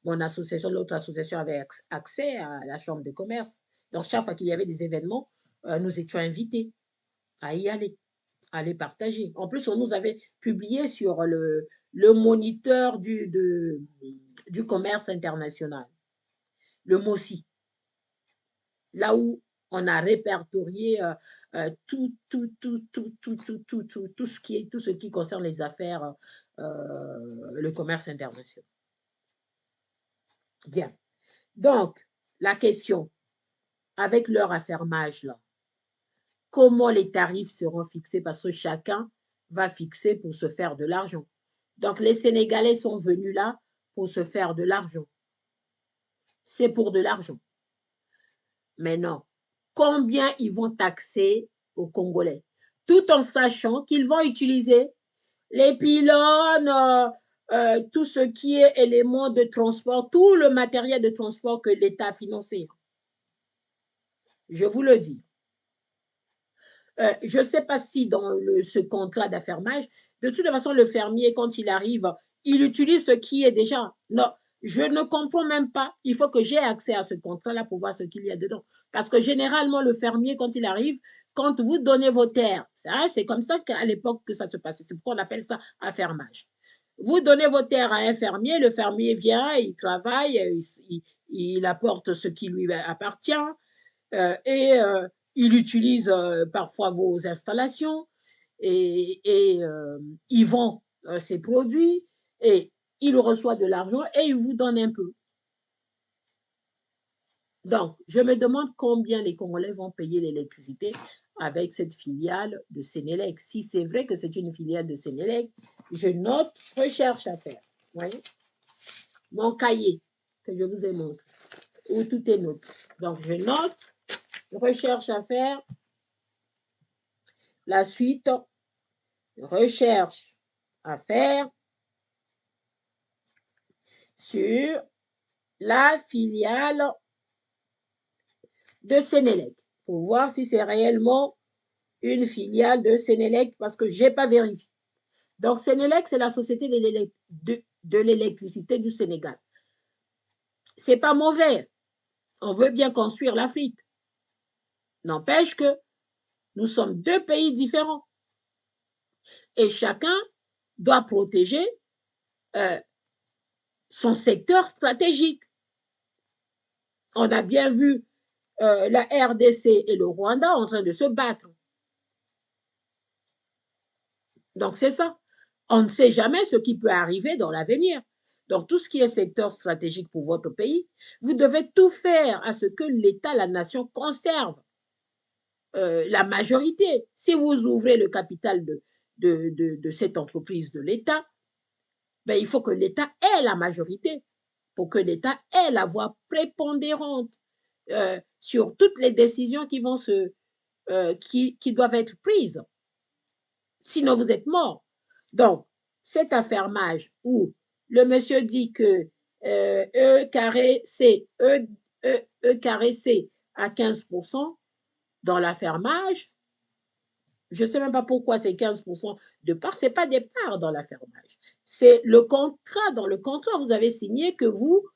mon association, l'autre association avait accès à la chambre de commerce. Donc, chaque fois qu'il y avait des événements, nous étions invités à y aller, à les partager. En plus, on nous avait publié sur le moniteur du commerce international, le MOSI, là où on a répertorié tout ce qui concerne les affaires, le commerce international. Bien. Donc, la question, avec leur affermage là, comment les tarifs seront fixés parce que chacun va fixer pour se faire de l'argent. Donc, les Sénégalais sont venus là pour se faire de l'argent. C'est pour de l'argent. Mais non. Combien ils vont taxer aux Congolais? Tout en sachant qu'ils vont utiliser les pylônes, tout ce qui est éléments de transport, tout le matériel de transport que l'État a financé. Je vous le dis. Je ne sais pas si dans ce contrat d'affermage, de toute façon, le fermier, quand il arrive, il utilise ce qui est déjà. Non, je ne comprends même pas. Il faut que j'ai accès à ce contrat-là pour voir ce qu'il y a dedans. Parce que généralement, le fermier, quand il arrive, quand vous donnez vos terres, c'est comme ça qu'à l'époque que ça se passait. C'est pourquoi on appelle ça affermage. Vous donnez vos terres à un fermier, le fermier vient, il travaille, il apporte ce qui lui appartient et il utilise parfois vos installations et il vend ses produits et il reçoit de l'argent et il vous donne un peu. Donc, je me demande combien les Congolais vont payer l'électricité avec cette filiale de Sénélec. Si c'est vrai que c'est une filiale de Sénélec, je note recherche à faire. Vous voyez? Mon cahier que je vous ai montré, où tout est noté. Donc, je note recherche à faire. La suite, recherche à faire sur la filiale de Sénélec pour voir si c'est réellement une filiale de Sénélec parce que je n'ai pas vérifié. Donc, Sénélec, c'est la société de l'électricité du Sénégal. C'est pas mauvais. On veut bien construire l'Afrique. N'empêche que nous sommes deux pays différents. Et chacun doit protéger son secteur stratégique. On a bien vu la RDC et le Rwanda en train de se battre. Donc, c'est ça. On ne sait jamais ce qui peut arriver dans l'avenir. Donc, tout ce qui est secteur stratégique pour votre pays, vous devez tout faire à ce que l'État, la nation conserve la majorité. Si vous ouvrez le capital de cette entreprise de l'État, ben, il faut que l'État ait la majorité, pour que l'État ait la voix prépondérante sur toutes les décisions qui vont qui doivent être prises. Sinon, vous êtes mort. Donc, cet affermage où le monsieur dit que E carré C, E carré C à 15% dans l'affermage, je ne sais même pas pourquoi c'est 15% de part, ce n'est pas des parts dans l'affermage. C'est le contrat. Dans le contrat, vous avez signé que vous,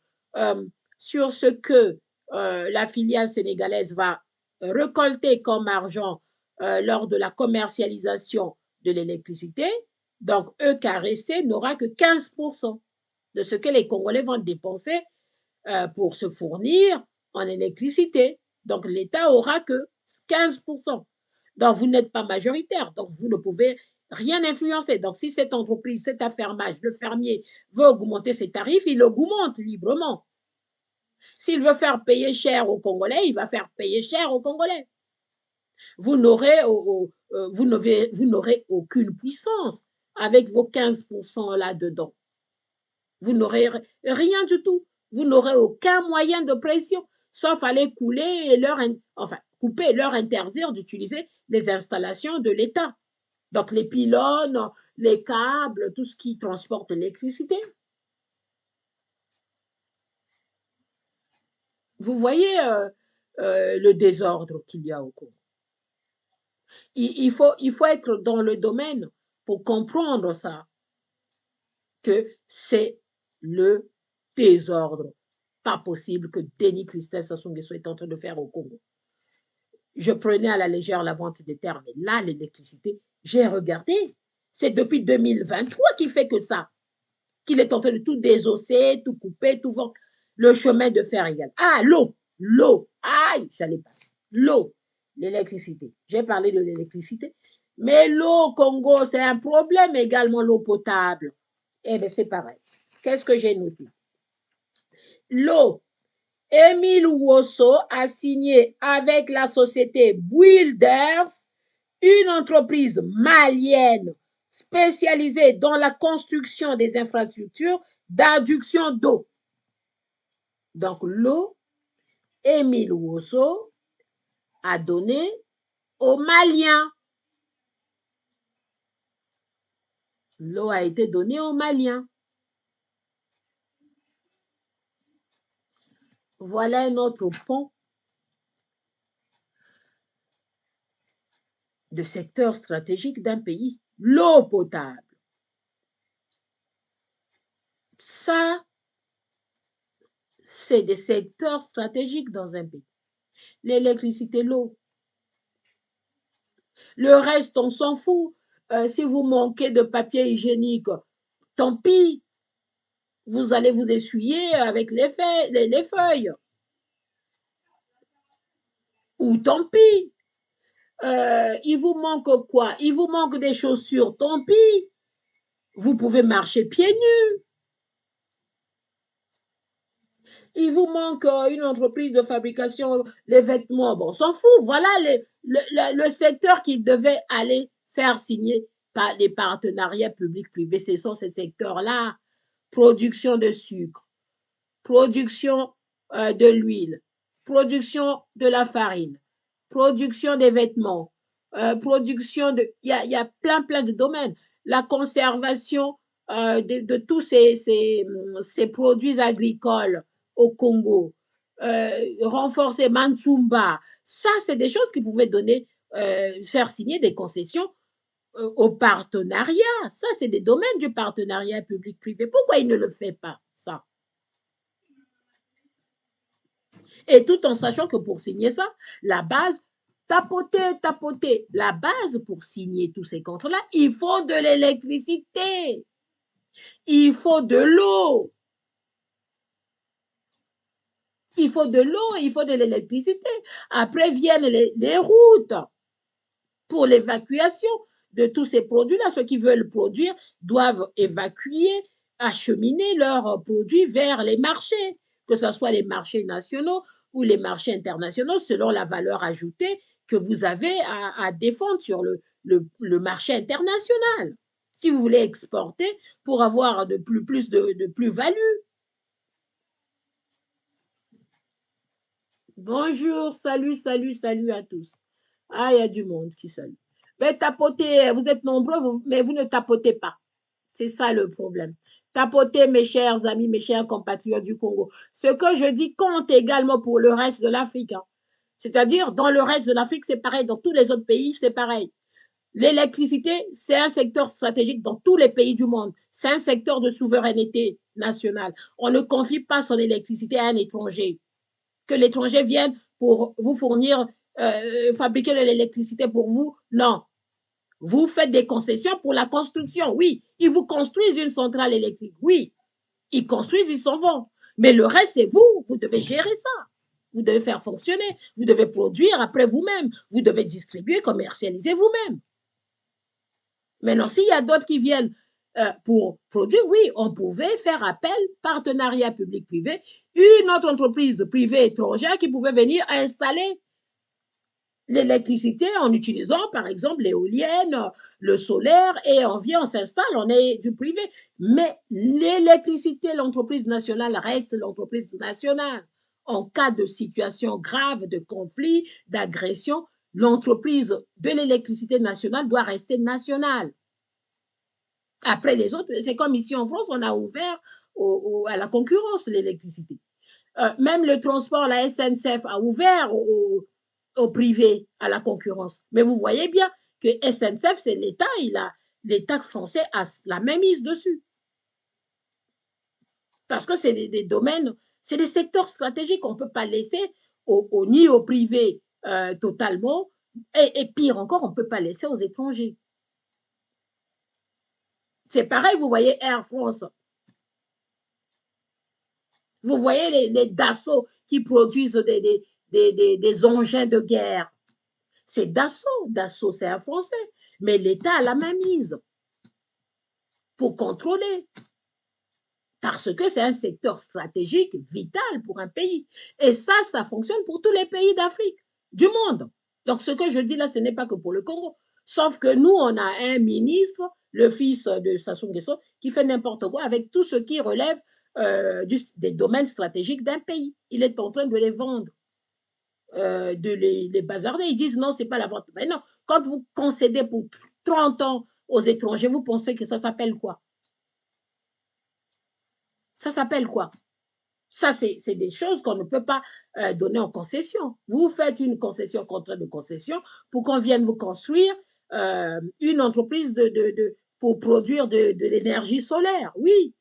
sur ce que la filiale sénégalaise va récolter comme argent lors de la commercialisation de l'électricité, donc E carré C n'aura que 15% de ce que les Congolais vont dépenser pour se fournir en électricité. Donc l'État aura que 15%. Donc vous n'êtes pas majoritaire, donc vous ne pouvez rien influencer. Donc si cette entreprise, cet affermage, le fermier veut augmenter ses tarifs, il augmente librement. S'il veut faire payer cher aux Congolais, il va faire payer cher aux Congolais. Vous n'aurez aucune puissance avec vos 15% là-dedans. Vous n'aurez rien du tout. Vous n'aurez aucun moyen de pression, sauf aller couler et couper et leur interdire d'utiliser les installations de l'État. Donc les pylônes, les câbles, tout ce qui transporte l'électricité. Vous voyez le désordre qu'il y a au Congo. Il faut être dans le domaine pour comprendre ça, que c'est le désordre. Pas possible que Denis Christelle Sassou Nguesso est en train de faire au Congo. Je prenais à la légère la vente des terres, mais là, l'électricité, j'ai regardé. C'est depuis 2023 qu'il fait que ça. Qu'il est en train de tout désosser, tout couper, tout vendre. Le chemin de fer égal. Ah, l'eau. Aïe, j'allais passer. L'eau, l'électricité. J'ai parlé de l'électricité. Mais l'eau au Congo, c'est un problème également, l'eau potable. Eh bien, c'est pareil. Qu'est-ce que j'ai noté? L'eau. Émile Wosso a signé avec la société Builders, une entreprise malienne spécialisée dans la construction des infrastructures d'adduction d'eau. Donc l'eau, Émile Wosso a donné aux Maliens. L'eau a été donnée aux Maliens. Voilà un autre pont de secteur stratégique d'un pays. L'eau potable. Ça, c'est des secteurs stratégiques dans un pays. L'électricité, l'eau. Le reste, on s'en fout. Si vous manquez de papier hygiénique, tant pis. Vous allez vous essuyer avec les feuilles. Ou tant pis. Il vous manque quoi? Il vous manque des chaussures, tant pis. Vous pouvez marcher pieds nus. Il vous manque une entreprise de fabrication, les vêtements, bon, on s'en fout. Voilà le secteur qui devait aller faire signer par les partenariats publics-privés. Ce sont ces secteurs-là. Production de sucre, production de l'huile, production de la farine, production des vêtements, production de... Il y a plein de domaines. La conservation de tous ces produits agricoles au Congo, renforcer Manchumba, ça, c'est des choses qui pouvaient donner, faire signer des concessions au partenariat. Ça, c'est des domaines du partenariat public-privé. Pourquoi il ne le fait pas, ça? Et tout en sachant que pour signer ça, la base, tapoter, la base pour signer tous ces contrats-là, il faut de l'électricité. Il faut de l'eau. Il faut de l'eau, il faut de l'électricité. Après viennent les routes pour l'évacuation de tous ces produits-là. Ceux qui veulent produire doivent évacuer, acheminer leurs produits vers les marchés, que ce soit les marchés nationaux ou les marchés internationaux, selon la valeur ajoutée que vous avez à défendre sur le marché international. Si vous voulez exporter pour avoir de plus de plus-value. Bonjour, salut à tous. Ah, il y a du monde qui salue. Mais tapotez, vous êtes nombreux, mais vous ne tapotez pas. C'est ça le problème. Tapotez, mes chers amis, mes chers compatriotes du Congo. Ce que je dis compte également pour le reste de l'Afrique. Hein. C'est-à-dire, dans le reste de l'Afrique, c'est pareil. Dans tous les autres pays, c'est pareil. L'électricité, c'est un secteur stratégique dans tous les pays du monde. C'est un secteur de souveraineté nationale. On ne confie pas son électricité à un étranger. Que l'étranger vienne pour vous fournir, fabriquer de l'électricité pour vous. Non. Vous faites des concessions pour la construction. Oui. Ils vous construisent une centrale électrique. Oui. Ils construisent, ils s'en vont. Mais le reste, c'est vous. Vous devez gérer ça. Vous devez faire fonctionner. Vous devez produire après vous-même. Vous devez distribuer, commercialiser vous-même. Maintenant, s'il y a d'autres qui viennent pour produire, oui, on pouvait faire appel, partenariat public-privé, une autre entreprise privée étrangère qui pouvait venir installer l'électricité en utilisant, par exemple, l'éolienne, le solaire, et on vient, on s'installe, on est du privé. Mais l'électricité, l'entreprise nationale reste l'entreprise nationale. En cas de situation grave, de conflit, d'agression, l'entreprise de l'électricité nationale doit rester nationale. Après les autres, c'est comme ici en France, on a ouvert à la concurrence l'électricité. Même le transport, la SNCF a ouvert au privé, à la concurrence. Mais vous voyez bien que SNCF, c'est l'État, l'État français a la même mise dessus. Parce que c'est des domaines, c'est des secteurs stratégiques qu'on ne peut pas laisser ni au privé totalement, et pire encore, on ne peut pas laisser aux étrangers. C'est pareil, vous voyez Air France, vous voyez les Dassault qui produisent des engins de guerre. C'est Dassault. Dassault, c'est un Français. Mais l'État a la main mise pour contrôler. Parce que c'est un secteur stratégique vital pour un pays. Et ça fonctionne pour tous les pays d'Afrique, du monde. Donc, ce que je dis là, ce n'est pas que pour le Congo. Sauf que nous, on a un ministre, le fils de Sassou Nguesso, qui fait n'importe quoi avec tout ce qui relève des domaines stratégiques d'un pays. Il est en train de les vendre, de les bazarder. Ils disent non, c'est pas la vente. Mais non, quand vous concédez pour 30 ans aux étrangers, vous pensez que ça s'appelle quoi? Ça s'appelle quoi? Ça, c'est des choses qu'on ne peut pas donner en concession. Vous faites une concession, contrat de concession, pour qu'on vienne vous construire une entreprise pour produire de l'énergie solaire. Oui,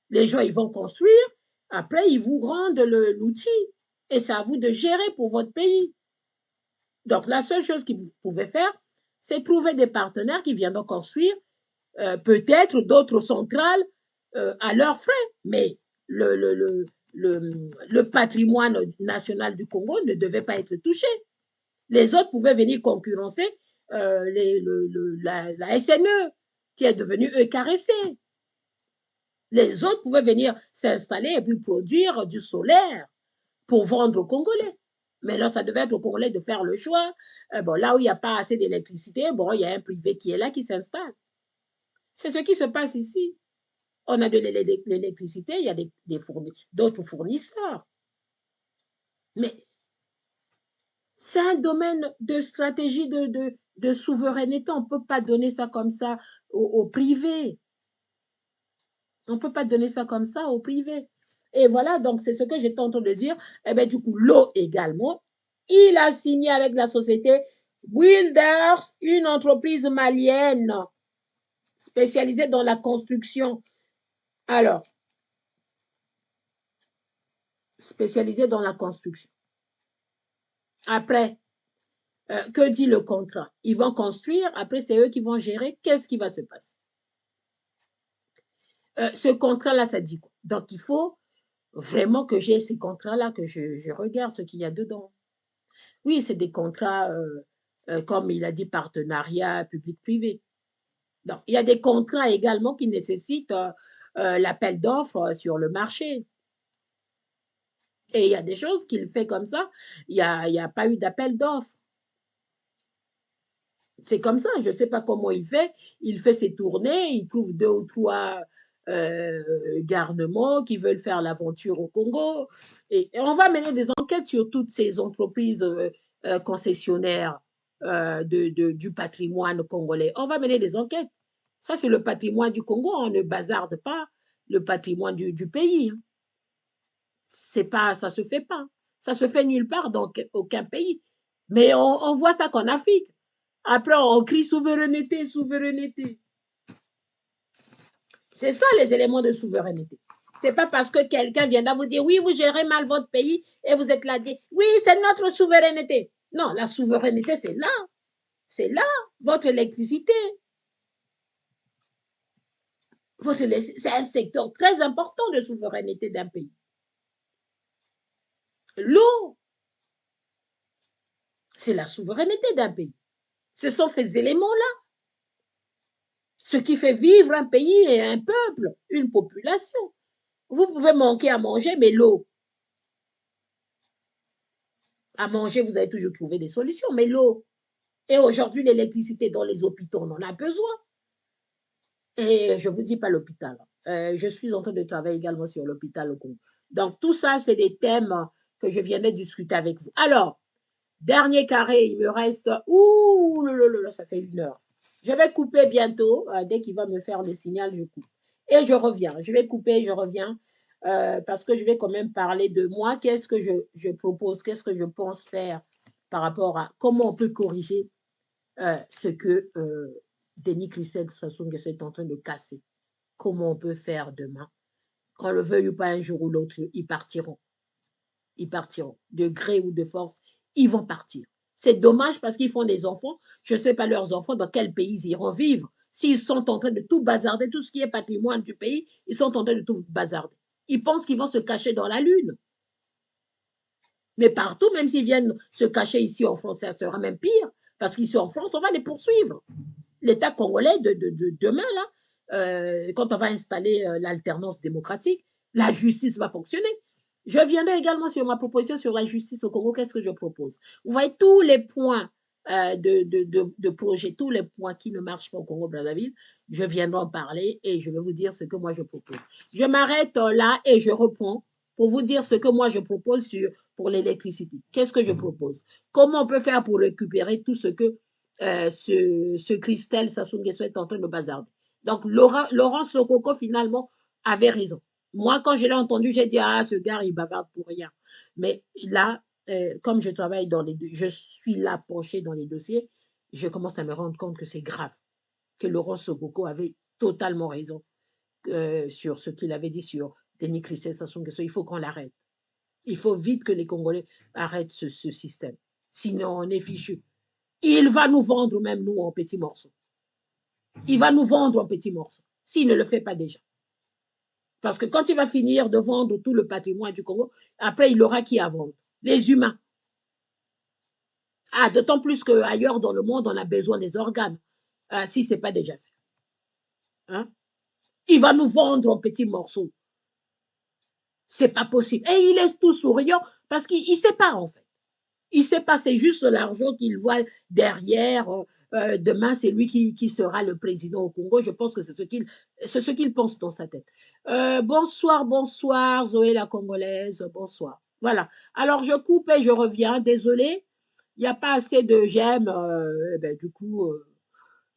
les gens, ils vont construire, après, ils vous rendent l'outil. Et c'est à vous de gérer pour votre pays. Donc, la seule chose que vous pouvez faire, c'est trouver des partenaires qui viendront construire peut-être d'autres centrales à leurs frais. Mais le, le, le, le patrimoine national du Congo ne devait pas être touché. Les autres pouvaient venir concurrencer la SNE, qui est devenue EKRC. Les autres pouvaient venir s'installer et puis produire du solaire pour vendre aux Congolais. Mais là, ça devait être aux Congolais de faire le choix. Bon, là où il n'y a pas assez d'électricité, bon, il y a un privé qui est là, qui s'installe. C'est ce qui se passe ici. On a de l'électricité, il y a d'autres fournisseurs. Mais c'est un domaine de stratégie de souveraineté. On ne peut pas donner ça comme ça au privé. On ne peut pas donner ça comme ça au privé. Et voilà, donc c'est ce que j'étais en train de dire. Eh bien, du coup, l'eau également, il a signé avec la société Wilders, une entreprise malienne spécialisée dans la construction. Alors, spécialisée dans la construction. Après, que dit le contrat? Ils vont construire, après c'est eux qui vont gérer. Qu'est-ce qui va se passer? Ce contrat-là, ça dit quoi? Donc, il faut vraiment que j'ai ces contrats-là, que je regarde ce qu'il y a dedans. Oui, c'est des contrats, comme il a dit, partenariat public-privé. Donc, il y a des contrats également qui nécessitent l'appel d'offres sur le marché. Et il y a des choses qu'il fait comme ça. Il n'y a pas eu d'appel d'offres. C'est comme ça, je ne sais pas comment il fait ses tournées, il trouve deux ou trois garnements qui veulent faire l'aventure au Congo. Et on va mener des enquêtes sur toutes ces entreprises concessionnaires du patrimoine congolais. On va mener des enquêtes. Ça, c'est le patrimoine du Congo, on ne bazarde pas le patrimoine du pays. C'est pas, ça se fait pas. Ça se fait nulle part dans aucun pays. Mais on voit ça qu'en Afrique. Après, on crie souveraineté, souveraineté. C'est ça les éléments de souveraineté. C'est pas parce que quelqu'un viendra vous dire oui, vous gérez mal votre pays et vous êtes là dit oui, c'est notre souveraineté. Non, la souveraineté, c'est là. C'est là, votre électricité. C'est un secteur très important de souveraineté d'un pays. L'eau, c'est la souveraineté d'un pays. Ce sont ces éléments-là. Ce qui fait vivre un pays et un peuple, une population. Vous pouvez manquer à manger, mais l'eau, à manger, vous allez toujours trouver des solutions, mais l'eau, et aujourd'hui l'électricité dans les hôpitaux, on en a besoin. Et je ne vous dis pas l'hôpital. Je suis en train de travailler également sur l'hôpital au Congo. Donc tout ça, c'est des thèmes que je viens de discuter avec vous. Alors, dernier carré, il me reste... Ouh, ça fait 1 heure. Je vais couper bientôt. Dès qu'il va me faire le signal, je coupe. Et je reviens. Je vais couper, je reviens. Parce que je vais quand même parler de moi. Qu'est-ce que je propose? Qu'est-ce que je pense faire par rapport à comment on peut corriger ce que Denis Christel Sassou Nguesso est en train de casser? Comment on peut faire demain? qu'on le veuille ou pas, un jour ou l'autre, ils partiront. Ils partiront. De gré ou de force, ils vont partir. C'est dommage parce qu'ils font des enfants. Je ne sais pas leurs enfants dans quel pays ils iront vivre. S'ils sont en train de tout bazarder, tout ce qui est patrimoine du pays, ils sont en train de tout bazarder. Ils pensent qu'ils vont se cacher dans la lune. Mais partout, même s'ils viennent se cacher ici en France, ça sera même pire. Parce qu'ici en France, on va les poursuivre. L'État congolais de demain, là, quand on va installer l'alternance démocratique, la justice va fonctionner. Je viendrai également sur ma proposition sur la justice au Congo. Qu'est-ce que je propose? Vous voyez tous les points de projet, tous les points qui ne marchent pas au Congo-Brazzaville, je viendrai en parler et je vais vous dire ce que moi je propose. Je m'arrête là et je reprends pour vous dire ce que moi je propose pour l'électricité. Qu'est-ce que je propose? Comment on peut faire pour récupérer tout ce que ce Christelle Sassou Nguesso est en train de bazarder. Donc, Laurent Sokoko, finalement, avait raison. Moi, quand je l'ai entendu, j'ai dit, ah, ce gars, il bavarde pour rien. Mais là, comme je travaille je suis là penché dans les dossiers, je commence à me rendre compte que c'est grave, que Laurent Sokoko avait totalement raison sur ce qu'il avait dit sur Denis Christelle Sassou Nguesso. Il faut qu'on l'arrête. Il faut vite que les Congolais arrêtent ce système. Sinon, on est fichu. Il va nous vendre même nous en petits morceaux. Il va nous vendre en petits morceaux, s'il ne le fait pas déjà. Parce que quand il va finir de vendre tout le patrimoine du Congo, après, il aura qui à vendre? Les humains. Ah, d'autant plus qu'ailleurs dans le monde, on a besoin des organes, si ce n'est pas déjà fait. Hein? Il va nous vendre en petits morceaux. C'est pas possible. Et il est tout souriant parce qu'il sait pas, en fait. Il ne sait pas, c'est juste l'argent qu'il voit derrière. Demain, c'est lui qui sera le président au Congo. Je pense que c'est ce qu'il pense dans sa tête. Bonsoir, bonsoir, Zoé la Congolaise, bonsoir. Voilà. Alors, je coupe et je reviens. Désolée, il n'y a pas assez de j'aime. Du coup,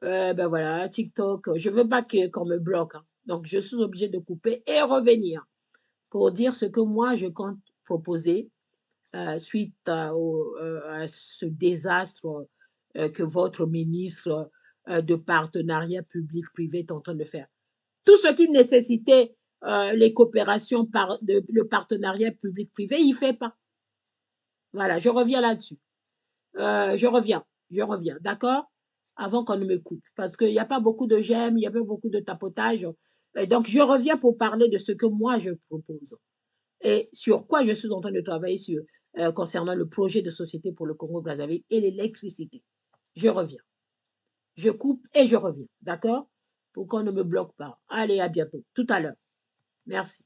ben voilà, TikTok. Je ne veux pas qu'on me bloque. Hein. Donc, je suis obligée de couper et revenir pour dire ce que moi, je compte proposer suite à ce désastre que votre ministre de partenariat public-privé est en train de faire. Tout ce qui nécessitait les coopérations, le partenariat public-privé, il ne fait pas. Voilà, je reviens là-dessus. Je reviens, d'accord? Avant qu'on ne me coupe. Parce qu'il n'y a pas beaucoup de j'aime, il n'y a pas beaucoup de tapotage. Donc, je reviens pour parler de ce que moi je propose et sur quoi je suis en train de travailler concernant le projet de société pour le Congo-Brazzaville et l'électricité. Je reviens. Je coupe et je reviens. D'accord? Pour qu'on ne me bloque pas. Allez, à bientôt. Tout à l'heure. Merci.